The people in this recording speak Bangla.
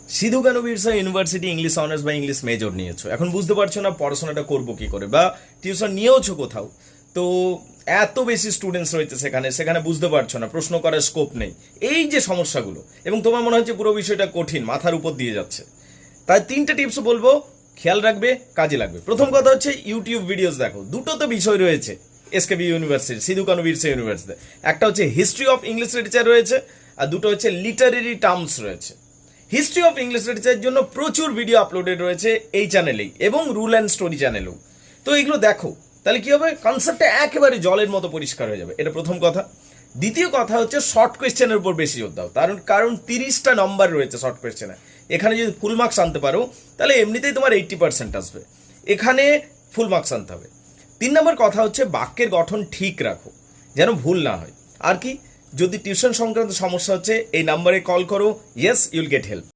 Sidhu Kanu Birsa university English honours বা ইংলিশ মেজর নিয়েছো, এখন বুঝতে পারছো না পড়াশোনাটা করবো কি করে, বা টিউশন নিয়েওছো কোথাও, তো এত বেশি স্টুডেন্টস রয়েছে সেখানে সেখানে বুঝতে পারছো না, প্রশ্ন করার স্কোপ নেই, এই যে সমস্যাগুলো, এবং তোমার মনে হচ্ছে পুরো বিষয়টা কঠিন, মাথার উপর দিয়ে যাচ্ছে। তাই তিনটে টিপস বলবো, খেয়াল রাখবে, কাজে লাগবে। প্রথম কথা হচ্ছে ইউটিউব ভিডিওস দেখো। দুটো তো বিষয় রয়েছে SKB university, Sidhu Kanu Birsa university, একটা হচ্ছে হিস্ট্রি অফ ইংলিশ লিটারেচার রয়েছে, আর দুটো হচ্ছে লিটারেরি টার্মস রয়েছে। হিস্ট্রি অফ ইংলিশ লিটারেচারের জন্য প্রচুর ভিডিও আপলোডেড রয়েছে এই চ্যানেলেই, এবং রুল অ্যান্ড স্টোরি চ্যানেলেও। তো এগুলো দেখো, তাহলে কি হবে, কনসেপ্টটা একেবারে জলের মতো পরিষ্কার হয়ে যাবে, এটা প্রথম কথা। দ্বিতীয় কথা হচ্ছে শর্ট কোয়েশ্চেনের উপর বেশি জোর দাও, কারণ 30টা নম্বর রয়েছে শর্ট কোয়েশ্চেনে। এখানে যদি ফুল মার্কস আনতে পারো তাহলে এমনিতেই তোমার 80% আসবে, এখানে ফুল মার্কস আনতে হবে। 3 নম্বর কথা হচ্ছে বাক্যের গঠন ঠিক রাখো, যেন ভুল না হয়। আর কি, যদি টিউশন সংক্রান্ত সমস্যা হচ্ছে এই নাম্বারে কল করো, ইয়েস ইউল গেট হেল্প।